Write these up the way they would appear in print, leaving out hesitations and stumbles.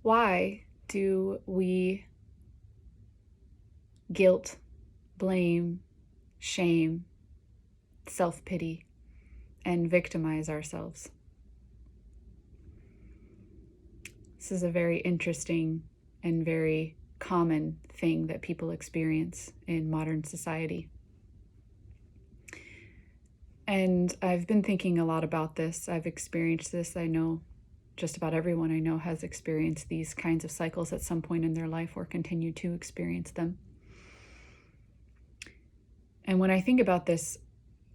Why do we guilt, blame, shame, self-pity, and victimize ourselves? This is a very interesting and very common thing that people experience in modern society. And I've been thinking a lot about this. I've experienced this. I know just about everyone I know has experienced these kinds of cycles at some point in their life or continue to experience them. And when I think about this,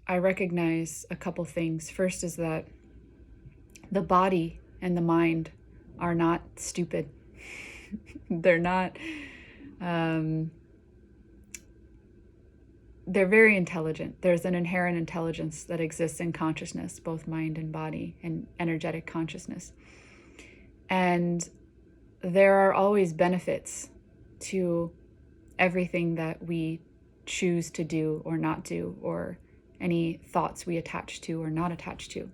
I recognize a couple things. First is that the body and the mind are not stupid. They're not, they're very intelligent. There's an inherent intelligence that exists in consciousness, both mind and body, and energetic consciousness. And there are always benefits to everything that we choose to do or not do, or any thoughts we attach to or not attach to.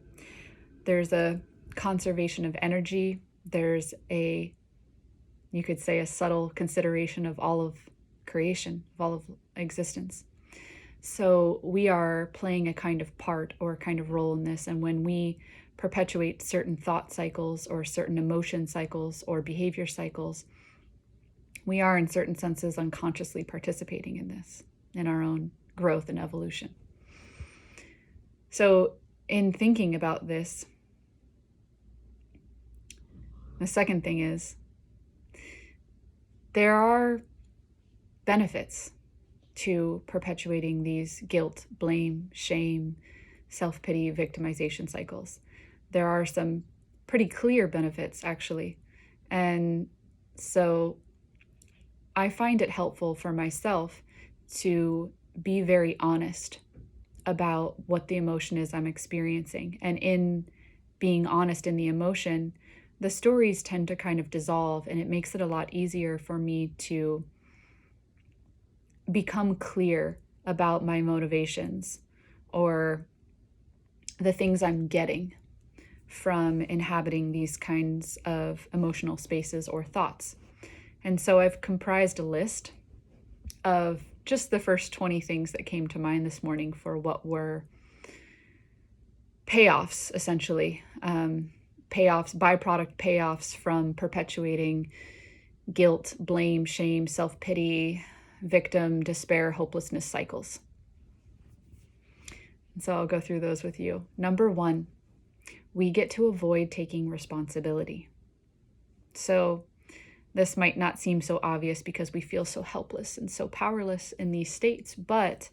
There's a conservation of energy. There's you could say, a subtle consideration of all of creation, of all of existence. So we are playing a kind of part or a kind of role in this. And when we perpetuate certain thought cycles or certain emotion cycles or behavior cycles, we are in certain senses unconsciously participating in this, in our own growth and evolution. So in thinking about this, the second thing is, there are benefits to perpetuating these guilt, blame, shame, self-pity, victimization cycles. There are some pretty clear benefits, actually. And so I find it helpful for myself to be very honest about what the emotion is I'm experiencing. And in being honest in the emotion, the stories tend to kind of dissolve, and it makes it a lot easier for me to become clear about my motivations or the things I'm getting from inhabiting these kinds of emotional spaces or thoughts. And so I've comprised a list of just the first 20 things that came to mind this morning for what were payoffs, essentially. Byproduct payoffs from perpetuating guilt, blame, shame, self-pity, victim, despair, hopelessness cycles. And so I'll go through those with you. Number 1, we get to avoid taking responsibility. So this might not seem so obvious because we feel so helpless and so powerless in these states, but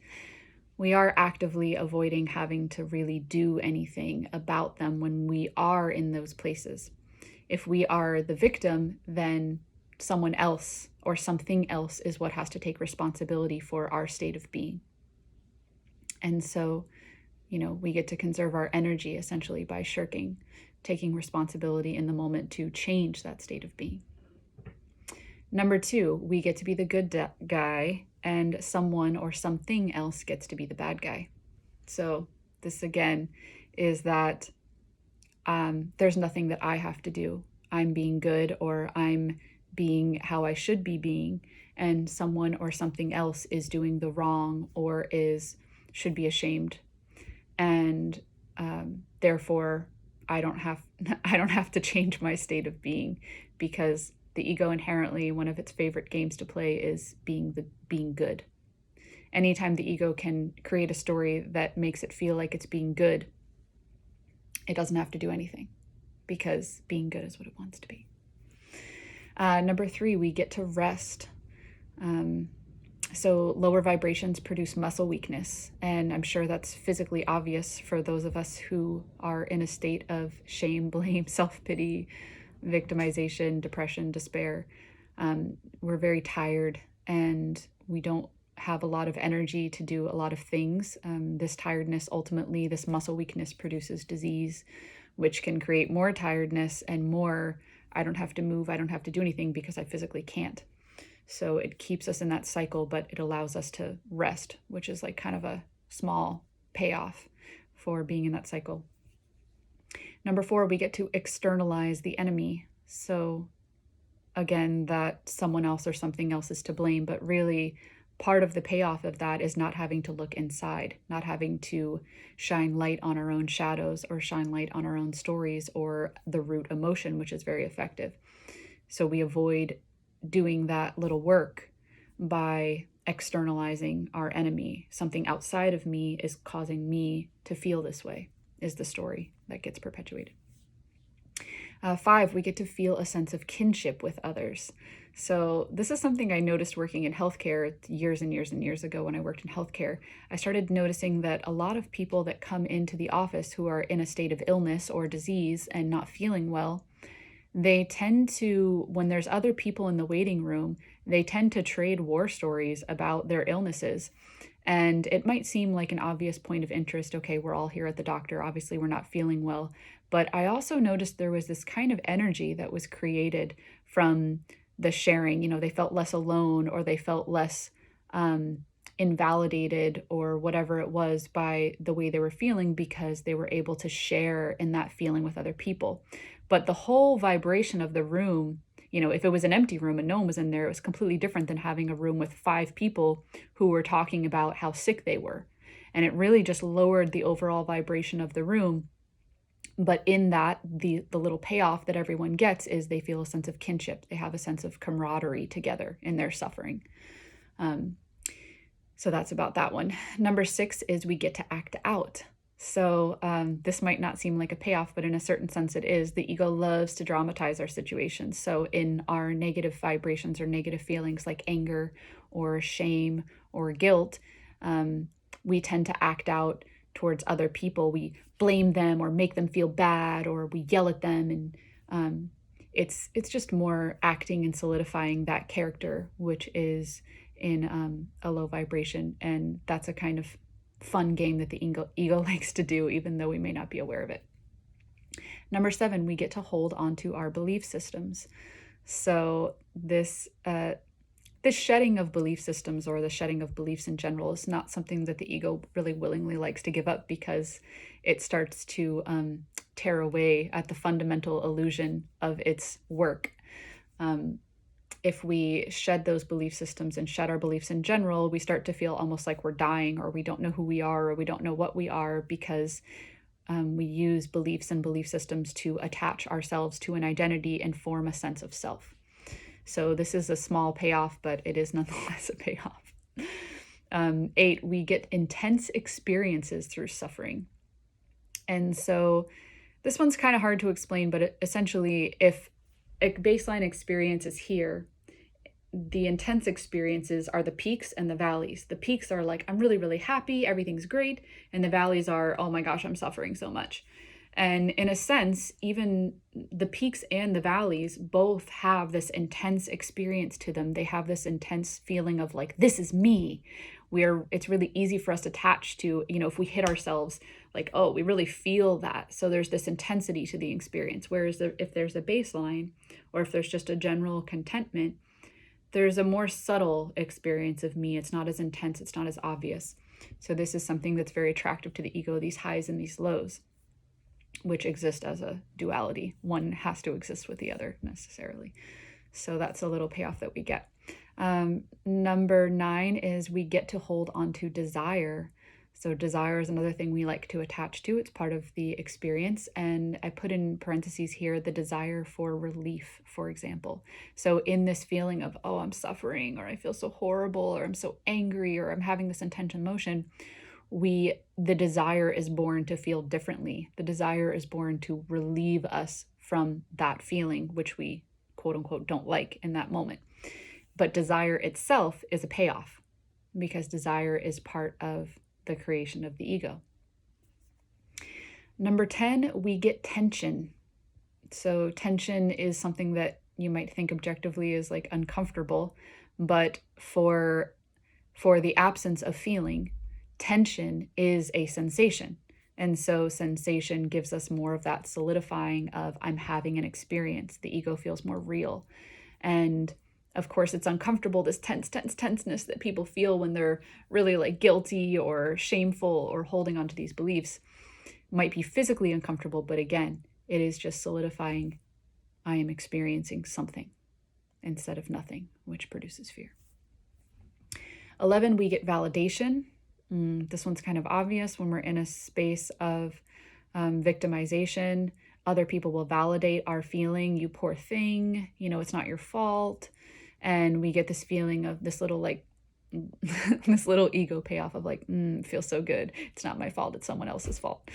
we are actively avoiding having to really do anything about them when we are in those places. If we are the victim, then someone else or something else is what has to take responsibility for our state of being. And so, we get to conserve our energy essentially by shirking, taking responsibility in the moment to change that state of being. Number 2, we get to be the good guy, and someone or something else gets to be the bad guy. So this again is that there's nothing that I have to do. I'm being good, or I'm being how I should be being, and someone or something else is doing the wrong or should be ashamed. And therefore I don't have to change my state of being, because the ego inherently, one of its favorite games to play is being good. Anytime the ego can create a story that makes it feel like it's being good, it doesn't have to do anything, because being good is what it wants to be. Number 3, we get to rest. So lower vibrations produce muscle weakness, and I'm sure that's physically obvious for those of us who are in a state of shame, blame, self-pity, victimization, depression, despair. We're very tired, and we don't have a lot of energy to do a lot of things. This tiredness, ultimately, this muscle weakness produces disease, which can create more tiredness and more, I don't have to move, I don't have to do anything because I physically can't. So it keeps us in that cycle, but it allows us to rest, which is like kind of a small payoff for being in that cycle. Number 4, we get to externalize the enemy. So again, that someone else or something else is to blame, but really part of the payoff of that is not having to look inside, not having to shine light on our own shadows or shine light on our own stories or the root emotion, which is very effective. So we avoid doing that little work by externalizing our enemy. Something outside of me is causing me to feel this way, is the story that gets perpetuated. 5, we get to feel a sense of kinship with others. So this is something I noticed working in healthcare years and years and years ago when I worked in healthcare. I started noticing that a lot of people that come into the office who are in a state of illness or disease and not feeling well, they tend to, when there's other people in the waiting room, they tend to trade war stories about their illnesses. And it might seem like an obvious point of interest. Okay, we're all here at the doctor. Obviously, we're not feeling well. But I also noticed there was this kind of energy that was created from the sharing. You know, they felt less alone, or they felt less invalidated, or whatever it was, by the way they were feeling, because they were able to share in that feeling with other people. But the whole vibration of the room, you know, if it was an empty room and no one was in there, it was completely different than having a room with 5 people who were talking about how sick they were. And it really just lowered the overall vibration of the room. But in that, the little payoff that everyone gets is they feel a sense of kinship. They have a sense of camaraderie together in their suffering. So that's about that one. Number 6 is we get to act out. So this might not seem like a payoff, but in a certain sense it is. The ego loves to dramatize our situations. So in our negative vibrations or negative feelings like anger or shame or guilt, we tend to act out towards other people. We blame them or make them feel bad, or we yell at them. And it's just more acting and solidifying that character, which is in a low vibration. And that's a kind of fun game that the ego likes to do, even though we may not be aware of it. Number 7, we get to hold on to our belief systems. So this shedding of belief systems, or the shedding of beliefs in general, is not something that the ego really willingly likes to give up, because it starts to tear away at the fundamental illusion of its work. If we shed those belief systems and shed our beliefs in general, we start to feel almost like we're dying, or we don't know who we are, or we don't know what we are, because we use beliefs and belief systems to attach ourselves to an identity and form a sense of self. So this is a small payoff, but it is nonetheless a payoff. 8, we get intense experiences through suffering. And so this one's kind of hard to explain, but essentially, if a baseline experience is here, the intense experiences are the peaks and the valleys. The peaks are like, I'm really, really happy, everything's great. And the valleys are, oh my gosh, I'm suffering so much. And in a sense, even the peaks and the valleys both have this intense experience to them. They have this intense feeling of like, this is me. It's really easy for us to attach to, you know, if we hit ourselves, like, oh, we really feel that. So there's this intensity to the experience. Whereas if there's a baseline, or if there's just a general contentment, there's a more subtle experience of me. It's not as intense. It's not as obvious. So this is something that's very attractive to the ego, these highs and these lows, which exist as a duality. One has to exist with the other necessarily. So that's a little payoff that we get. Number 9 is we get to hold on to desire. So desire is another thing we like to attach to. It's part of the experience. And I put in parentheses here the desire for relief, for example. So in this feeling of, oh, I'm suffering, or I feel so horrible, or I'm so angry, or I'm having this intense emotion, the desire is born to feel differently. The desire is born to relieve us from that feeling, which we quote unquote don't like in that moment. But desire itself is a payoff, because desire is part of the creation of the ego. Number 10, we get tension. So tension is something that you might think objectively is like uncomfortable, but for the absence of feeling, tension is a sensation. And so sensation gives us more of that solidifying of I'm having an experience. The ego feels more real. And of course, it's uncomfortable, this tenseness that people feel when they're really like guilty or shameful or holding on to these beliefs. Might be physically uncomfortable, but again, it is just solidifying I am experiencing something. instead of nothing, which produces fear. 11, we get validation. This one's kind of obvious when we're in a space of victimization. Other people will validate our feeling, you poor thing, it's not your fault. And we get this feeling of this little this little ego payoff of it feels so good. It's not my fault, it's someone else's fault.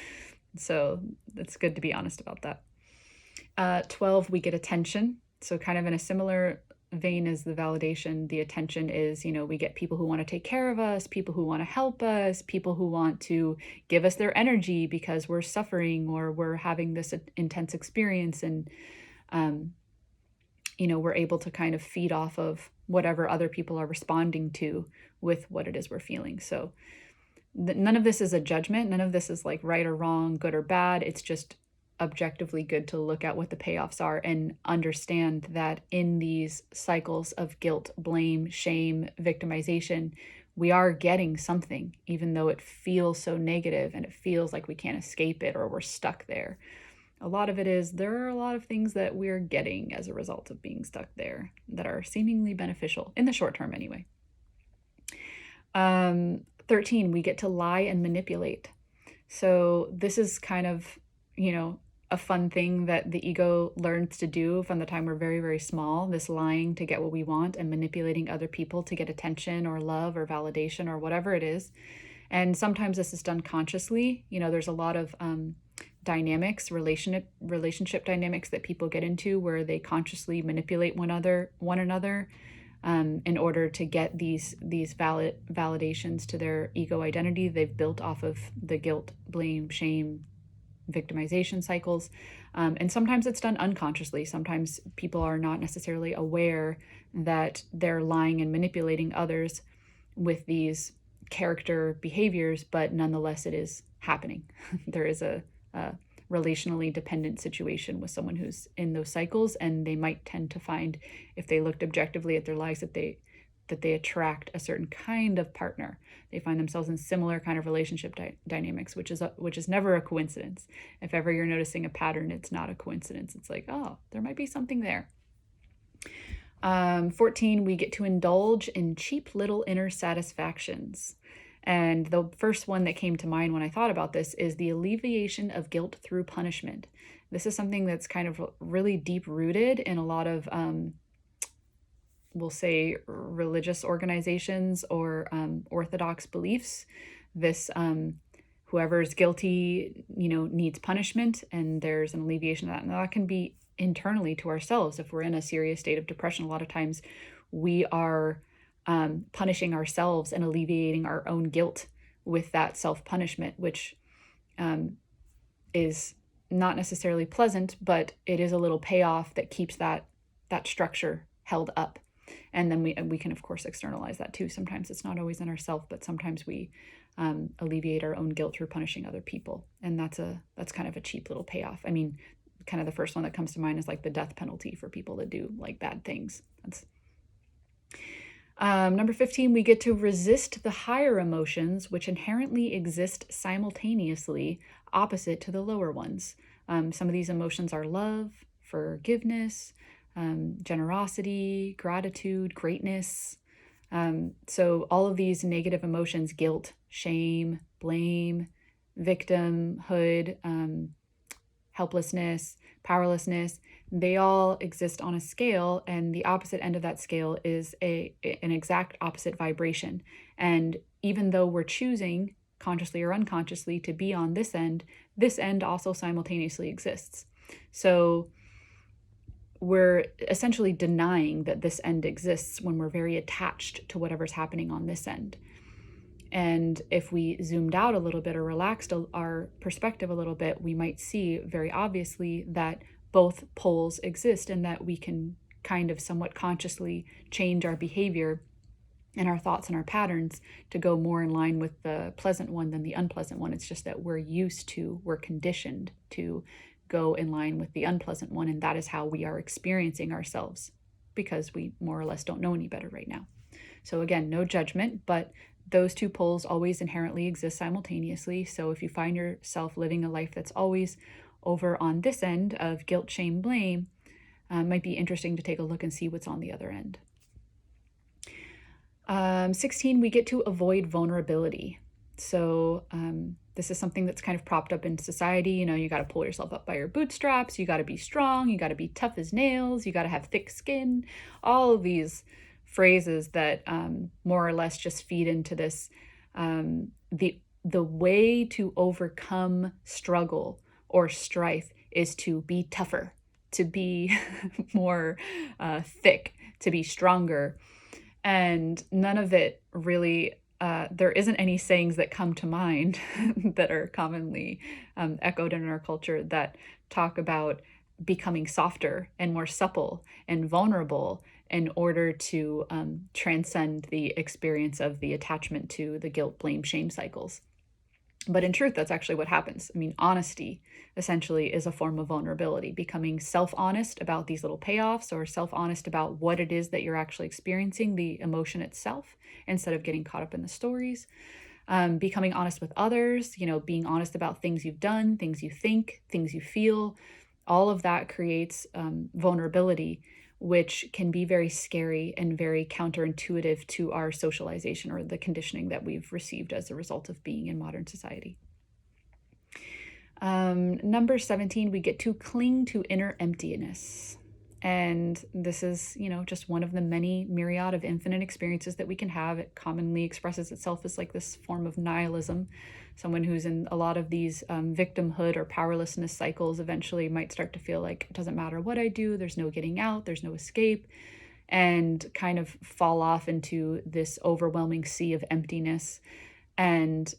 So it's good to be honest about that. 12, we get attention. So kind of in a similar vein as the validation, the attention is, we get people who want to take care of us, people who want to help us, people who want to give us their energy because we're suffering or we're having this intense experience. And, we're able to kind of feed off of whatever other people are responding to with what it is we're feeling. So none of this is a judgment. None of this is right or wrong, good or bad. It's just objectively good to look at what the payoffs are and understand that in these cycles of guilt, blame, shame, victimization, we are getting something, even though it feels so negative and it feels like we can't escape it or we're stuck there. A lot of it is there are a lot of things that we're getting as a result of being stuck there that are seemingly beneficial in the short term anyway. 13, we get to lie and manipulate. So this is kind of, a fun thing that the ego learns to do from the time we're very, very small, this lying to get what we want and manipulating other people to get attention or love or validation or whatever it is. And sometimes this is done consciously. There's a lot of dynamics, relationship dynamics that people get into where they consciously manipulate one another in order to get these validations to their ego identity they've built off of the guilt, blame, shame, victimization cycles. And sometimes it's done unconsciously. Sometimes people are not necessarily aware that they're lying and manipulating others with these character behaviors, but nonetheless it is happening. There is a relationally dependent situation with someone who's in those cycles, and they might tend to find, if they looked objectively at their lives, that they attract a certain kind of partner. They find themselves in similar kind of relationship dynamics, which is never a coincidence. If ever you're noticing a pattern, it's not a coincidence. It's oh, there might be something there. 14, we get to indulge in cheap little inner satisfactions. And the first one that came to mind when I thought about this is the alleviation of guilt through punishment. This is something that's kind of really deep rooted in a lot of we'll say religious organizations or orthodox beliefs. This whoever's guilty, needs punishment, and there's an alleviation of that. And that can be internally to ourselves. If we're in a serious state of depression, a lot of times we are punishing ourselves and alleviating our own guilt with that self-punishment, which is not necessarily pleasant, but it is a little payoff that keeps that structure held up. And then we can, of course, externalize that too. Sometimes it's not always in ourself, but sometimes we alleviate our own guilt through punishing other people. And that's kind of a cheap little payoff. I mean, kind of the first one that comes to mind is the death penalty for people that do bad things. That's number 15, we get to resist the higher emotions, which inherently exist simultaneously opposite to the lower ones. Some of these emotions are love, forgiveness, generosity, gratitude, greatness. So all of these negative emotions, guilt, shame, blame, victimhood, helplessness, powerlessness, they all exist on a scale, and the opposite end of that scale is an exact opposite vibration. And even though we're choosing, consciously or unconsciously, to be on this end also simultaneously exists. So we're essentially denying that this end exists when we're very attached to whatever's happening on this end. And if we zoomed out a little bit or relaxed our perspective a little bit, we might see very obviously that both poles exist and that we can kind of somewhat consciously change our behavior and our thoughts and our patterns to go more in line with the pleasant one than the unpleasant one. It's just that we're conditioned to go in line with the unpleasant one, and that is how we are experiencing ourselves because we more or less don't know any better right now. So again, no judgment, but those two poles always inherently exist simultaneously. So if you find yourself living a life that's always over on this end of guilt, shame, blame, Might be interesting to take a look and see what's on the other end. 16, we get to avoid vulnerability. So this is something that's kind of propped up in society. You got to pull yourself up by your bootstraps. You got to be strong. You got to be tough as nails. You got to have thick skin. All of these phrases that more or less just feed into this. The way to overcome struggle or strife is to be tougher, to be more thick, to be stronger. And none of it really, there isn't any sayings that come to mind that are commonly echoed in our culture that talk about becoming softer and more supple and vulnerable in order to transcend the experience of the attachment to the guilt, blame, shame cycles. But in truth, that's actually what happens. I mean, honesty essentially is a form of vulnerability, becoming self-honest about these little payoffs or self-honest about what it is that you're actually experiencing, the emotion itself, instead of getting caught up in the stories. Becoming honest with others, being honest about things you've done, things you think, things you feel. All of that creates vulnerability, which can be very scary and very counterintuitive to our socialization or the conditioning that we've received as a result of being in modern society. Number 17, we get to cling to inner emptiness. And this is, just one of the many myriad of infinite experiences that we can have. It commonly expresses itself as like this form of nihilism. Someone who's in a lot of these victimhood or powerlessness cycles eventually might start to feel like it doesn't matter what I do, there's no getting out, there's no escape, and kind of fall off into this overwhelming sea of emptiness. And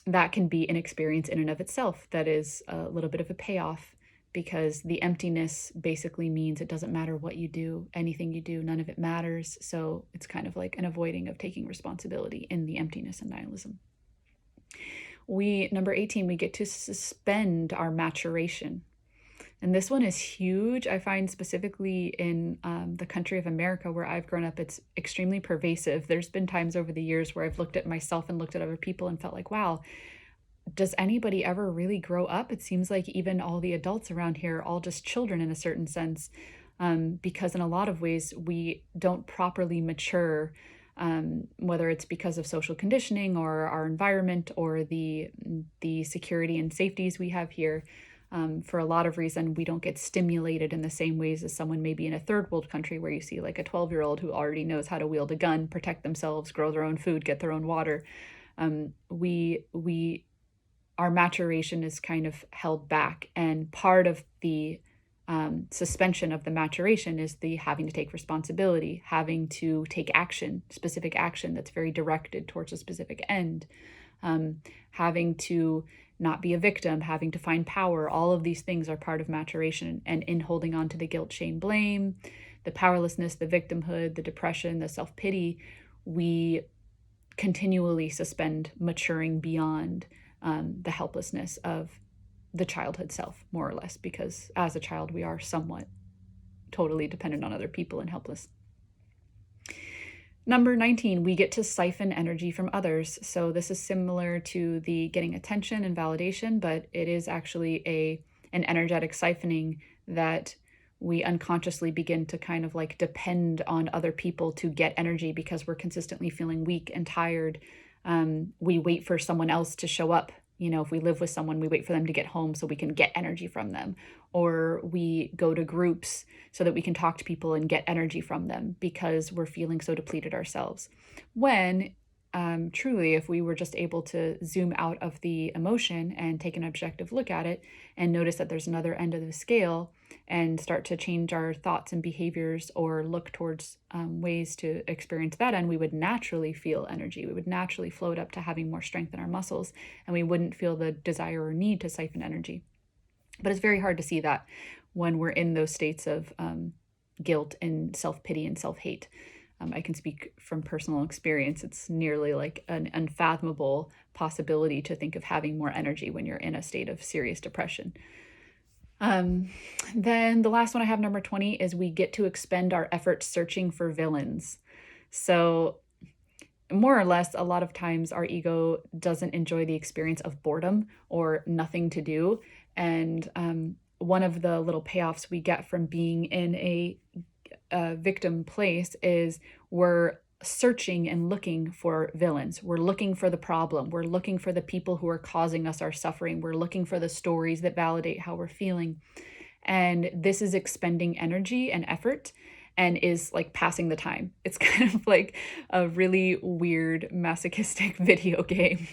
that can be an experience in and of itself that is a little bit of a payoff, because the emptiness basically means it doesn't matter what you do, anything you do, none of it matters. So it's kind of like an avoiding of taking responsibility in the emptiness and nihilism. Number 18, we get to suspend our maturation. And this one is huge. I find specifically in the country of America where I've grown up, it's extremely pervasive. There's been times over the years where I've looked at myself and looked at other people and felt like, wow, does anybody ever really grow up? It seems like even all the adults around here are all just children in a certain sense, because in a lot of ways we don't properly mature, whether it's because of social conditioning or our environment or the security and safeties we have here. For a lot of reason, we don't get stimulated in the same ways as someone maybe in a third world country where you see like a 12-year-old who already knows how to wield a gun, protect themselves, grow their own food, get their own water. Our maturation is kind of held back, and part of the suspension of the maturation is the having to take responsibility, having to take action, specific action that's very directed towards a specific end, having to not be a victim, having to find power. All of these things are part of maturation, and in holding on to the guilt, shame, blame, the powerlessness, the victimhood, the depression, the self-pity, we continually suspend maturing beyond the helplessness of the childhood self, more or less, because as a child, we are somewhat totally dependent on other people and helpless. Number 19, we get to siphon energy from others. So this is similar to the getting attention and validation, but it is actually an energetic siphoning that we unconsciously begin to kind of like depend on other people to get energy because we're consistently feeling weak and tired. We wait for someone else to show up. If we live with someone, we wait for them to get home so we can get energy from them. Or we go to groups so that we can talk to people and get energy from them because we're feeling so depleted ourselves. When truly, if we were just able to zoom out of the emotion and take an objective look at it and notice that there's another end of the scale and start to change our thoughts and behaviors or look towards ways to experience that end, we would naturally feel energy. We would naturally float up to having more strength in our muscles, and we wouldn't feel the desire or need to siphon energy. But it's very hard to see that when we're in those states of guilt and self-pity and self-hate. I can speak from personal experience. It's nearly like an unfathomable possibility to think of having more energy when you're in a state of serious depression. Then the last one I have, number 20, is we get to expend our efforts searching for villains. So more or less, a lot of times our ego doesn't enjoy the experience of boredom or nothing to do. And one of the little payoffs we get from being in a victim place is we're searching and looking for villains. We're looking for the problem. We're looking for the people who are causing us our suffering. We're looking for the stories that validate how we're feeling. And this is expending energy and effort and is like passing the time. It's kind of like a really weird masochistic video game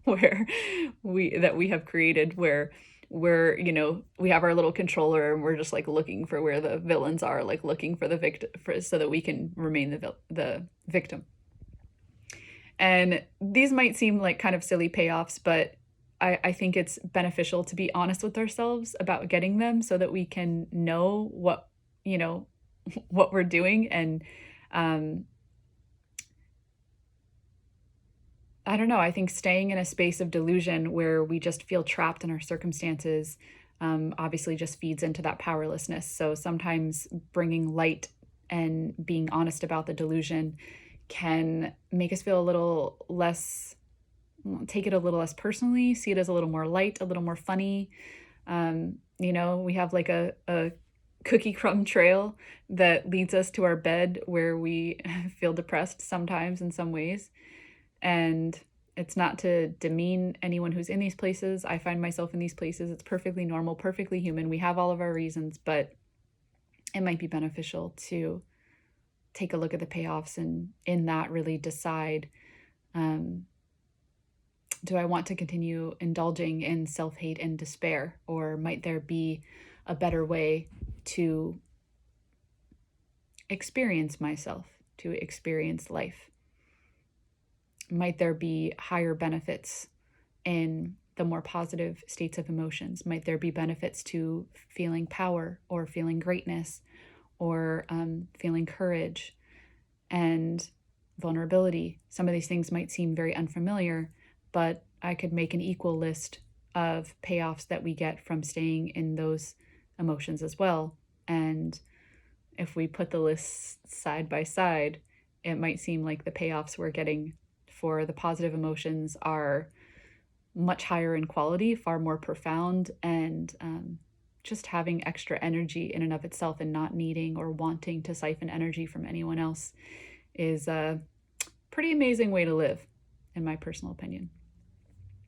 where we have created, where we're, we have our little controller and we're just like looking for where the villains are, like looking for the victim so that we can remain the victim. And these might seem like kind of silly payoffs, but I think it's beneficial to be honest with ourselves about getting them so that we can know what we're doing. And I don't know, I think staying in a space of delusion where we just feel trapped in our circumstances obviously just feeds into that powerlessness. So sometimes bringing light and being honest about the delusion can make us feel a little less, take it a little less personally, see it as a little more light, a little more funny. We have like a cookie crumb trail that leads us to our bed where we feel depressed sometimes in some ways. And it's not to demean anyone who's in these places. I find myself in these places. It's perfectly normal, perfectly human. We have all of our reasons, but it might be beneficial to take a look at the payoffs and in that really decide, do I want to continue indulging in self-hate and despair, or might there be a better way to experience myself, to experience life? Might there be higher benefits in the more positive states of emotions? Might there be benefits to feeling power or feeling greatness or feeling courage and vulnerability? Some of these things might seem very unfamiliar, but I could make an equal list of payoffs that we get from staying in those emotions as well. And if we put the lists side by side, it might seem like the payoffs we're getting for the positive emotions are much higher in quality, far more profound, and just having extra energy in and of itself and not needing or wanting to siphon energy from anyone else is a pretty amazing way to live, in my personal opinion.